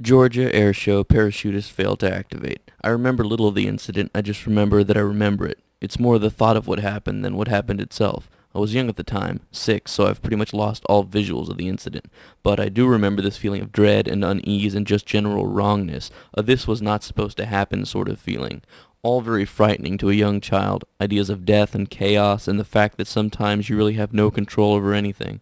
Georgia Air Show parachutist failed to activate. I remember little of the incident, I just remember that I remember it. It's more the thought of what happened than what happened itself. I was young at the time, 6, so I've pretty much lost all visuals of the incident. But I do remember this feeling of dread and unease and just general wrongness, a this was not supposed to happen sort of feeling. All very frightening to a young child, ideas of death and chaos and the fact that sometimes you really have no control over anything.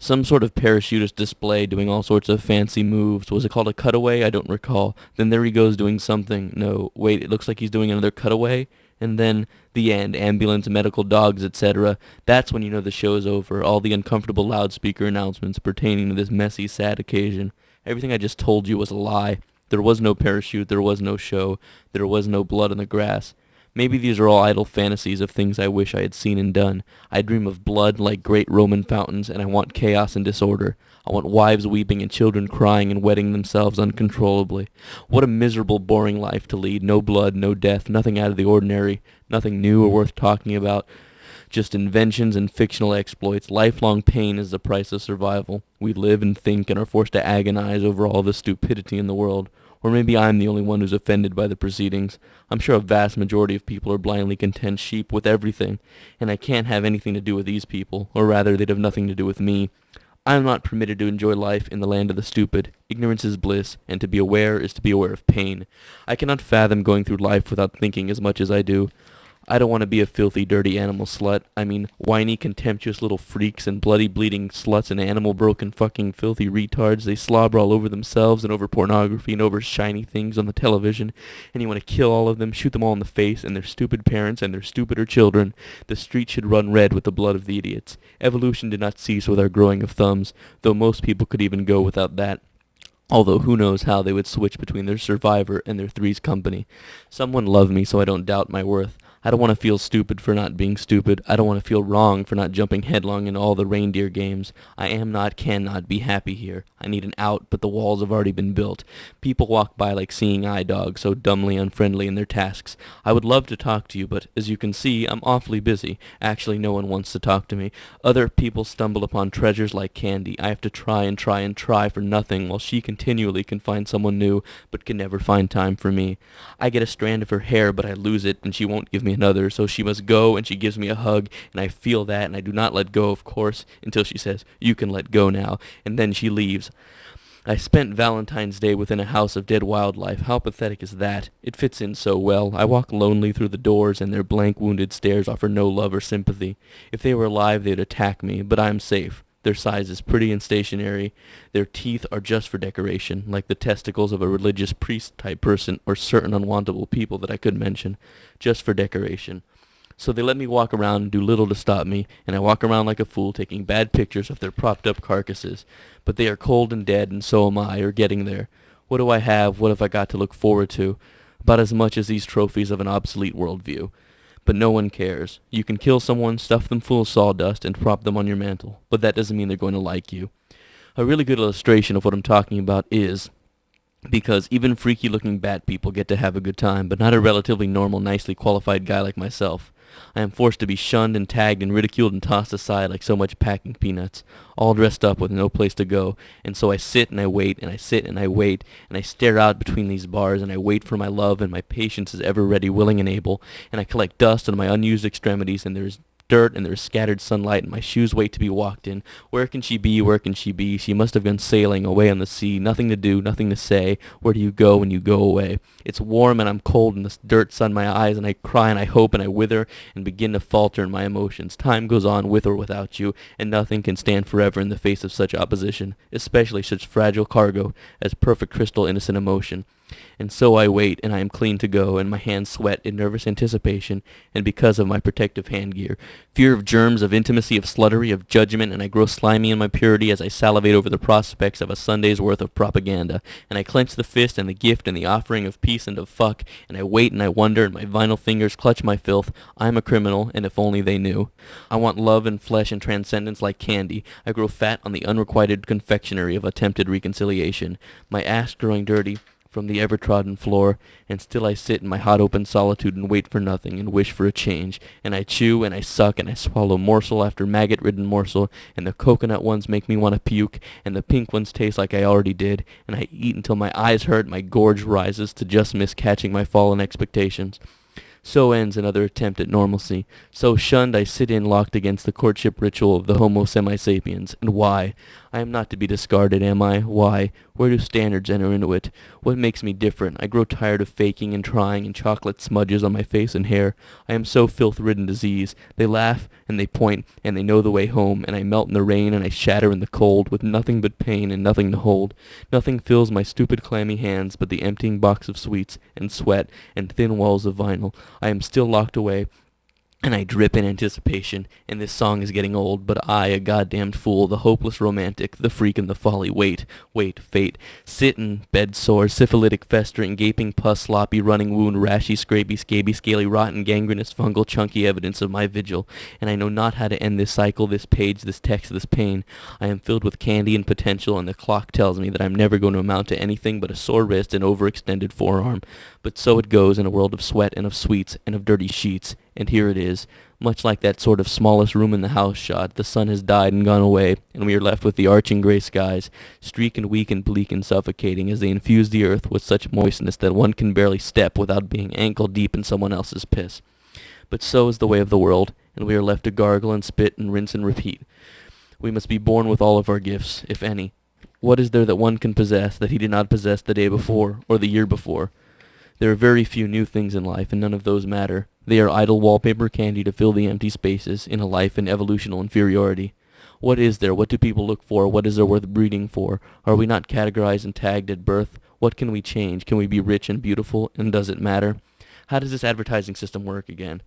Some sort of parachutist display doing all sorts of fancy moves. Was it called a cutaway? I don't recall. Then there he goes doing something. No, wait, it looks like he's doing another cutaway. And then the end, ambulance, medical dogs, etc. That's when you know the show's over. All the uncomfortable loudspeaker announcements pertaining to this messy, sad occasion. Everything I just told you was a lie. There was no parachute, there was no show, there was no blood on the grass. Maybe these are all idle fantasies of things I wish I had seen and done. I dream of blood like great Roman fountains, and I want chaos and disorder. I want wives weeping and children crying and wetting themselves uncontrollably. What a miserable, boring life to lead. No blood, no death, nothing out of the ordinary, nothing new or worth talking about. Just inventions and fictional exploits. Lifelong pain is the price of survival. We live and think and are forced to agonize over all the stupidity in the world. Or maybe I'm the only one who's offended by the proceedings. I'm sure a vast majority of people are blindly content sheep with everything, and I can't have anything to do with these people, or rather they'd have nothing to do with me. I am not permitted to enjoy life in the land of the stupid. Ignorance is bliss, and to be aware is to be aware of pain. I cannot fathom going through life without thinking as much as I do. I don't want to be a filthy, dirty animal slut. I mean, whiny, contemptuous little freaks and bloody, bleeding sluts and animal-broken fucking filthy retards. They slobber all over themselves and over pornography and over shiny things on the television. And you want to kill all of them, shoot them all in the face, and their stupid parents and their stupider children. The street should run red with the blood of the idiots. Evolution did not cease with our growing of thumbs, though most people could even go without that. Although who knows how they would switch between their survivor and their Three's Company. Someone love me so I don't doubt my worth. I don't want to feel stupid for not being stupid. I don't want to feel wrong for not jumping headlong into all the reindeer games. I am not, cannot be happy here. I need an out, but the walls have already been built. People walk by like seeing eye dogs, so dumbly unfriendly in their tasks. I would love to talk to you, but as you can see, I'm awfully busy. Actually, no one wants to talk to me. Other people stumble upon treasures like candy. I have to try and try and try for nothing, while she continually can find someone new, but can never find time for me. I get a strand of her hair, but I lose it, and she won't give me another, so she must go, and she gives me a hug, and I feel that, and I do not let go, of course, until she says, "You can let go now," and then she leaves. I spent Valentine's Day within a house of dead wildlife. How pathetic is that? It fits in so well. I walk lonely through the doors, and their blank, wounded stares offer no love or sympathy. If they were alive, they'd attack me, but I am safe. Their size is pretty and stationary. Their teeth are just for decoration, like the testicles of a religious priest-type person or certain unwantable people that I could mention, just for decoration. So they let me walk around and do little to stop me, and I walk around like a fool taking bad pictures of their propped-up carcasses. But they are cold and dead, and so am I, or getting there. What do I have? What have I got to look forward to? About as much as these trophies of an obsolete worldview. But no one cares. You can kill someone, stuff them full of sawdust, and prop them on your mantle. But that doesn't mean they're going to like you. A really good illustration of what I'm talking about is because even freaky-looking bat people get to have a good time, but not a relatively normal, nicely qualified guy like myself. I am forced to be shunned and tagged and ridiculed and tossed aside like so much packing peanuts, all dressed up with no place to go, and so I sit and I wait, and I sit and I wait, and I stare out between these bars, and I wait for my love, and my patience is ever ready, willing, and able, and I collect dust on my unused extremities, and there is dirt and there's scattered sunlight, and my shoes wait to be walked in. Where can she be? Where can she be? She must have gone sailing away on the sea. Nothing to do, nothing to say. Where do you go when you go away? It's warm and I'm cold and the dirt sun my eyes, and I cry and I hope and I wither and begin to falter in my emotions. Time goes on with or without you, and nothing can stand forever in the face of such opposition, especially such fragile cargo as perfect crystal innocent emotion. And so I wait, and I am clean to go, and my hands sweat in nervous anticipation, and because of my protective hand gear. Fear of germs, of intimacy, of sluttery, of judgment, and I grow slimy in my purity as I salivate over the prospects of a Sunday's worth of propaganda, and I clench the fist and the gift and the offering of peace and of fuck, and I wait and I wonder, and my vinyl fingers clutch my filth. I am a criminal, and if only they knew. I want love and flesh and transcendence like candy. I grow fat on the unrequited confectionery of attempted reconciliation. My ass growing dirty, from the ever-trodden floor, and still I sit in my hot open solitude and wait for nothing and wish for a change, and I chew and I suck and I swallow morsel after maggot-ridden morsel, and the coconut ones make me want to puke, and the pink ones taste like I already did, and I eat until my eyes hurt, my gorge rises to just miss catching my fallen expectations. So ends another attempt at normalcy. So shunned I sit in locked against the courtship ritual of the Homo semi-sapiens. And why? I am not to be discarded, am I? Why? Where do standards enter into it? What makes me different? I grow tired of faking and trying, and chocolate smudges on my face and hair. I am so filth-ridden disease. They laugh, and they point, and they know the way home, and I melt in the rain, and I shatter in the cold, with nothing but pain and nothing to hold. Nothing fills my stupid clammy hands but the emptying box of sweets, and sweat, and thin walls of vinyl. I am still locked away, and I drip in anticipation, and this song is getting old, but I, a goddamned fool, the hopeless romantic, the freak and the folly, wait, fate, sittin', bed sore, syphilitic, festering, gaping pus, sloppy, running wound, rashy, scrapey, scaby, scaly, rotten, gangrenous, fungal, chunky evidence of my vigil, and I know not how to end this cycle, this page, this text, this pain. I am filled with candy and potential, and the clock tells me that I'm never going to amount to anything but a sore wrist and overextended forearm. But so it goes in a world of sweat and of sweets and of dirty sheets. And here it is, much like that sort of smallest room in the house shot. The sun has died and gone away, and we are left with the arching gray skies, streaked and weak and bleak and suffocating, as they infuse the earth with such moistness that one can barely step without being ankle-deep in someone else's piss. But so is the way of the world, and we are left to gargle and spit and rinse and repeat. We must be born with all of our gifts, if any. What is there that one can possess that he did not possess the day before, or the year before? There are very few new things in life, and none of those matter. They are idle wallpaper candy to fill the empty spaces in a life in evolutional inferiority. What is there? What do people look for? What is there worth breeding for? Are we not categorized and tagged at birth? What can we change? Can we be rich and beautiful, and does it matter? How does this advertising system work again?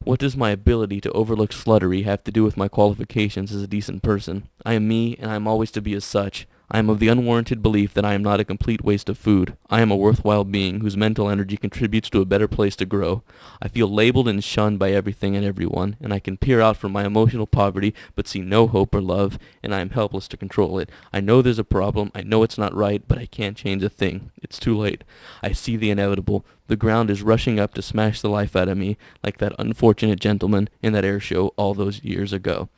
What does my ability to overlook sluttery have to do with my qualifications as a decent person? I am me, and I am always to be as such. I am of the unwarranted belief that I am not a complete waste of food. I am a worthwhile being whose mental energy contributes to a better place to grow. I feel labeled and shunned by everything and everyone, and I can peer out from my emotional poverty but see no hope or love, and I am helpless to control it. I know there's a problem, I know it's not right, but I can't change a thing. It's too late. I see the inevitable. The ground is rushing up to smash the life out of me, like that unfortunate gentleman in that air show all those years ago.